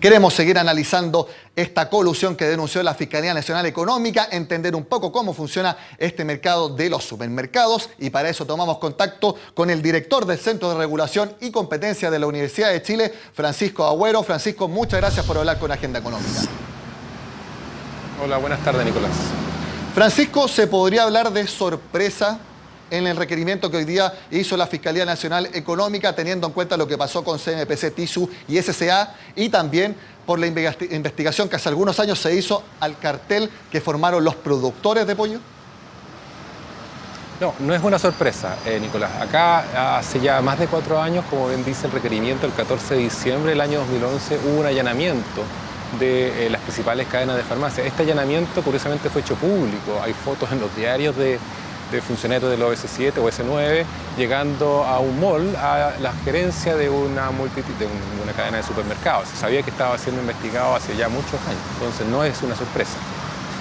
Queremos seguir analizando esta colusión que denunció la Fiscalía Nacional Económica, entender un poco cómo funciona este mercado de los supermercados, y para eso tomamos contacto con el director del Centro de Regulación y Competencia de la Universidad de Chile, Francisco Agüero. Francisco, muchas gracias por hablar con Agenda Económica. Hola, buenas tardes, Nicolás. Francisco, ¿se podría hablar de sorpresa en el requerimiento que hoy día hizo la Fiscalía Nacional Económica, teniendo en cuenta lo que pasó con CMPC, TISU y SCA, y también por la investigación que hace algunos años se hizo al cartel que formaron los productores de pollo? No, no es una sorpresa, Nicolás. Acá hace ya más de 4 años, como bien dice el requerimiento, el 14 de diciembre del año 2011 hubo un allanamiento de las principales cadenas de farmacia. Este allanamiento, curiosamente, fue hecho público. Hay fotos en los diarios de funcionarios del OS7 o S9 llegando a un mall a la gerencia de una cadena de supermercados. Se sabía que estaba siendo investigado hace ya muchos años, entonces no es una sorpresa.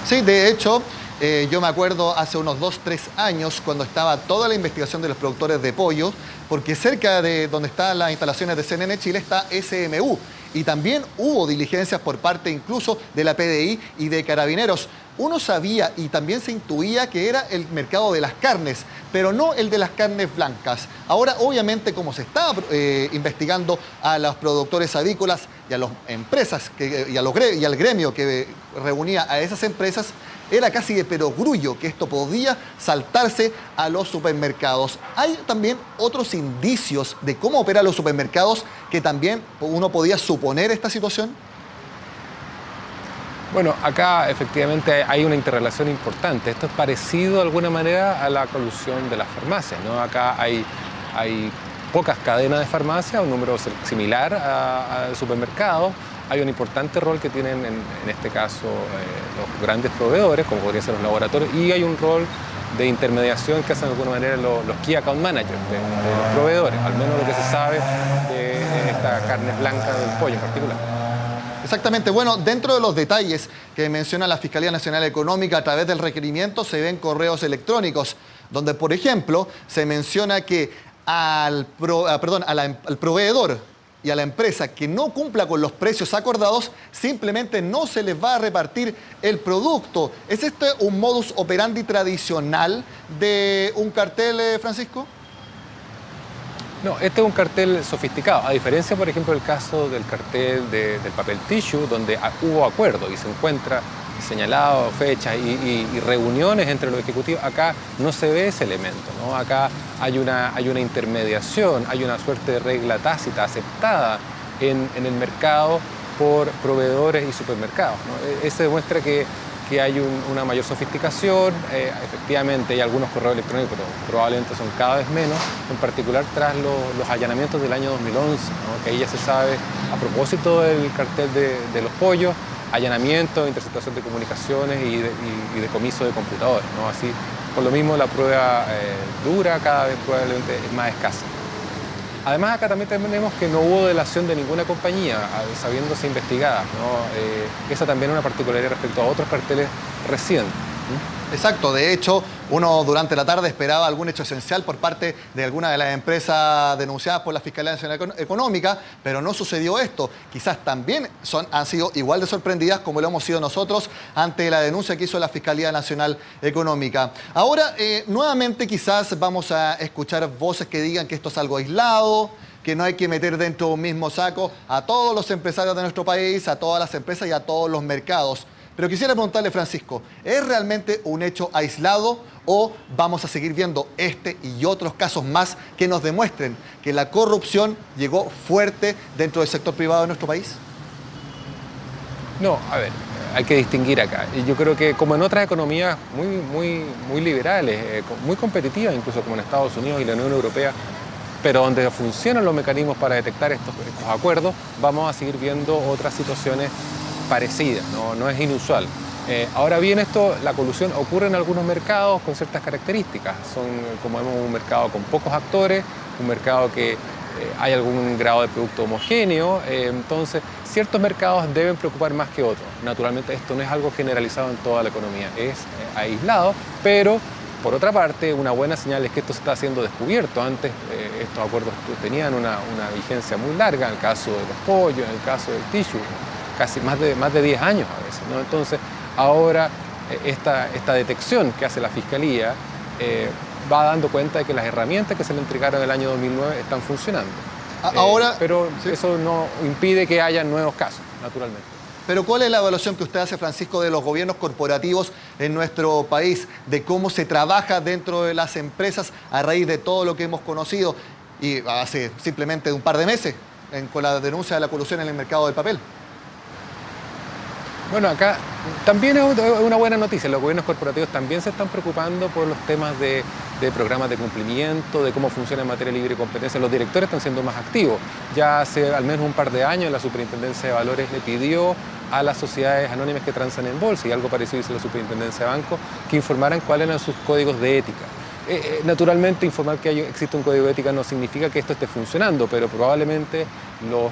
Sí, de hecho, yo me acuerdo hace unos 2-3 años cuando estaba toda la investigación de los productores de pollo, porque cerca de donde están las instalaciones de CNN Chile está SMU, y también hubo diligencias por parte incluso de la PDI y de Carabineros. Uno sabía y también se intuía que era el mercado de las carnes, pero no el de las carnes blancas. Ahora, obviamente, como se estaba investigando a los productores avícolas y a las empresas y al gremio que reunía a esas empresas, era casi de perogrullo que esto podía saltarse a los supermercados. Hay también otros indicios de cómo operan los supermercados que también uno podía suponer esta situación. Bueno, acá efectivamente hay una interrelación importante. Esto es parecido de alguna manera a la colusión de las farmacias, ¿no? Acá hay pocas cadenas de farmacia, un número similar a supermercados. Hay un importante rol que tienen en este caso los grandes proveedores, como podrían ser los laboratorios, y hay un rol de intermediación que hacen de alguna manera los Key Account Managers de los proveedores, al menos lo que se sabe de esta carne blanca del pollo en particular. Exactamente. Bueno, dentro de los detalles que menciona la Fiscalía Nacional Económica a través del requerimiento se ven correos electrónicos, donde, por ejemplo, se menciona que al proveedor y a la empresa que no cumpla con los precios acordados, simplemente no se les va a repartir el producto. ¿Es este un modus operandi tradicional de un cartel, Francisco? No, este es un cartel sofisticado, a diferencia, por ejemplo, del caso del cartel del papel tissue, donde hubo acuerdo y se encuentra señalado fechas y reuniones entre los ejecutivos. Acá no se ve ese elemento, ¿no? Acá hay una intermediación, hay una suerte de regla tácita aceptada en el mercado por proveedores y supermercados, ¿no? Eso demuestra que hay una mayor sofisticación. Efectivamente hay algunos correos electrónicos, pero probablemente son cada vez menos, en particular tras los allanamientos del año 2011, ¿no? Que ahí ya se sabe, a propósito del cartel de los pollos, allanamiento, interceptación de comunicaciones y decomiso de computadores, ¿no? Así, por lo mismo, la prueba dura cada vez probablemente es más escasa. Además, acá también tenemos que no hubo delación de ninguna compañía, sabiéndose investigada, ¿no? Esa también es una particularidad respecto a otros carteles recientes. Exacto, de hecho, uno durante la tarde esperaba algún hecho esencial por parte de alguna de las empresas denunciadas por la Fiscalía Nacional Económica, pero no sucedió esto. Quizás también han sido igual de sorprendidas como lo hemos sido nosotros ante la denuncia que hizo la Fiscalía Nacional Económica. Ahora, nuevamente quizás vamos a escuchar voces que digan que esto es algo aislado, que no hay que meter dentro de un mismo saco a todos los empresarios de nuestro país, a todas las empresas y a todos los mercados. Pero quisiera preguntarle, Francisco, ¿es realmente un hecho aislado o vamos a seguir viendo este y otros casos más que nos demuestren que la corrupción llegó fuerte dentro del sector privado de nuestro país? No, a ver, hay que distinguir acá. Y yo creo que como en otras economías muy liberales, muy competitivas, incluso como en Estados Unidos y la Unión Europea, pero donde funcionan los mecanismos para detectar estos acuerdos, vamos a seguir viendo otras situaciones parecidas, no es inusual. Ahora bien, la colusión ocurre en algunos mercados con ciertas características. Son, como vemos, un mercado con pocos actores, un mercado que hay algún grado de producto homogéneo, entonces ciertos mercados deben preocupar más que otros. Naturalmente esto no es algo generalizado en toda la economía, es aislado, pero por otra parte una buena señal es que esto se está haciendo descubierto. Antes estos acuerdos tenían una vigencia muy larga, en el caso de los pollos, en el caso del tissue. casi más de 10 años a veces, ¿no? Entonces, ahora esta detección que hace la Fiscalía va dando cuenta de que las herramientas que se le entregaron en el año 2009 están funcionando. Ahora, pero sí, eso no impide que haya nuevos casos, naturalmente. pero ¿cuál es la evaluación que usted hace, Francisco, de los gobiernos corporativos en nuestro país, de cómo se trabaja dentro de las empresas a raíz de todo lo que hemos conocido y hace simplemente un par de meses con la denuncia de la colusión en el mercado del papel? Bueno, acá también es una buena noticia. Los gobiernos corporativos también se están preocupando por los temas de programas de cumplimiento, de cómo funciona en materia de libre competencia. Los directores están siendo más activos. Ya hace al menos un par de años la Superintendencia de Valores le pidió a las sociedades anónimas que transan en bolsa, y algo parecido hizo la Superintendencia de Bancos, que informaran cuáles eran sus códigos de ética. Naturalmente, informar que existe un código de ética no significa que esto esté funcionando, pero probablemente los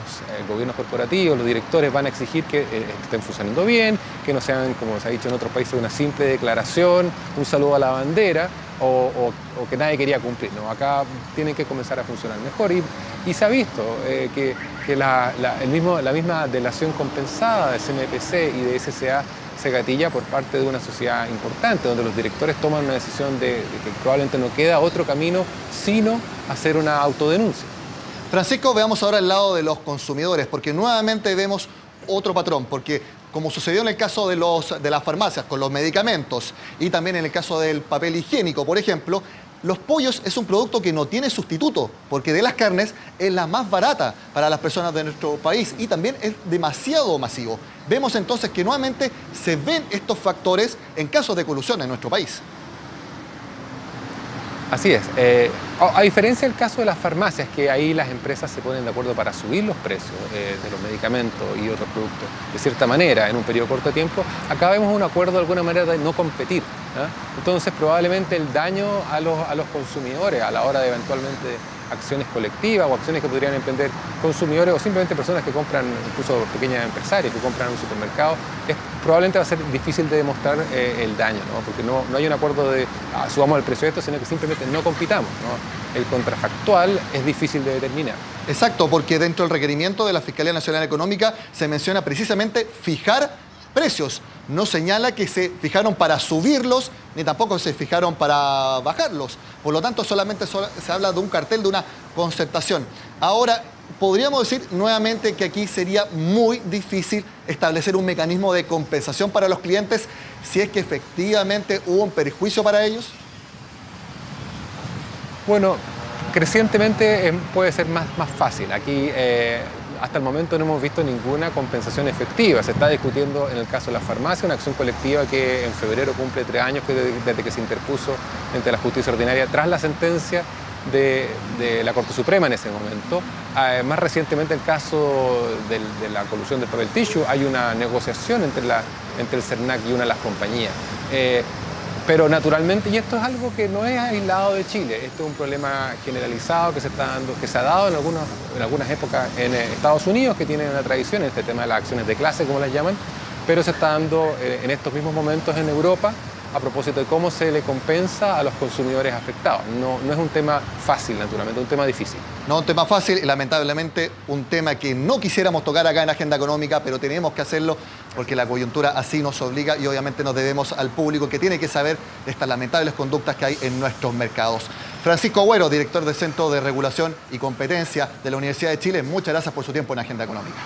gobiernos corporativos, los directores van a exigir que estén funcionando bien, que no sean, como se ha dicho en otros países, una simple declaración, un saludo a la bandera o que nadie quería cumplir, ¿no? Acá tienen que comenzar a funcionar mejor y se ha visto que la misma delación compensada de CMPC y de SCA se gatilla por parte de una sociedad importante, donde los directores toman una decisión de que probablemente no queda otro camino sino hacer una autodenuncia. Francisco, veamos ahora el lado de los consumidores, porque nuevamente vemos otro patrón, porque como sucedió en el caso de las farmacias con los medicamentos y también en el caso del papel higiénico, por ejemplo, los pollos es un producto que no tiene sustituto, porque de las carnes es la más barata para las personas de nuestro país y también es demasiado masivo. Vemos entonces que nuevamente se ven estos factores en casos de colusión en nuestro país. Así es. A diferencia del caso de las farmacias, que ahí las empresas se ponen de acuerdo para subir los precios de los medicamentos y otros productos de cierta manera en un periodo corto de tiempo, acá vemos un acuerdo de alguna manera de no competir, ¿eh? Entonces probablemente el daño a los consumidores a la hora de eventualmente acciones colectivas o acciones que podrían emprender consumidores o simplemente personas que compran, incluso pequeños empresarios que compran en un supermercado, probablemente va a ser difícil de demostrar el daño, ¿no? Porque no hay un acuerdo de subamos el precio de esto, sino que simplemente no compitamos, ¿no? El contrafactual es difícil de determinar. Exacto, porque dentro del requerimiento de la Fiscalía Nacional Económica se menciona precisamente fijar precios. No señala que se fijaron para subirlos, ni tampoco se fijaron para bajarlos. Por lo tanto, solamente se habla de un cartel, de una concertación. Ahora, podríamos decir nuevamente que aquí sería muy difícil establecer un mecanismo de compensación para los clientes si es que efectivamente hubo un perjuicio para ellos. Bueno, crecientemente puede ser más fácil. Aquí hasta el momento no hemos visto ninguna compensación efectiva. Se está discutiendo en el caso de la farmacia una acción colectiva que en febrero cumple 3 años desde que se interpuso ante la justicia ordinaria tras la sentencia de la Corte Suprema en ese momento. Más recientemente, el caso de la colusión del papel tissue, hay una negociación entre el CERNAC y una de las compañías. Pero naturalmente, y esto es algo que no es aislado de Chile, esto es un problema generalizado que se ha dado en algunas épocas en Estados Unidos, que tienen una tradición en este tema de las acciones de clase, como las llaman, pero se está dando en estos mismos momentos en Europa a propósito de cómo se le compensa a los consumidores afectados. No es un tema fácil, naturalmente, es un tema difícil. No es un tema fácil y lamentablemente un tema que no quisiéramos tocar acá en Agenda Económica, pero tenemos que hacerlo porque la coyuntura así nos obliga y obviamente nos debemos al público que tiene que saber de estas lamentables conductas que hay en nuestros mercados. Francisco Agüero, director del Centro de Regulación y Competencia de la Universidad de Chile, muchas gracias por su tiempo en Agenda Económica.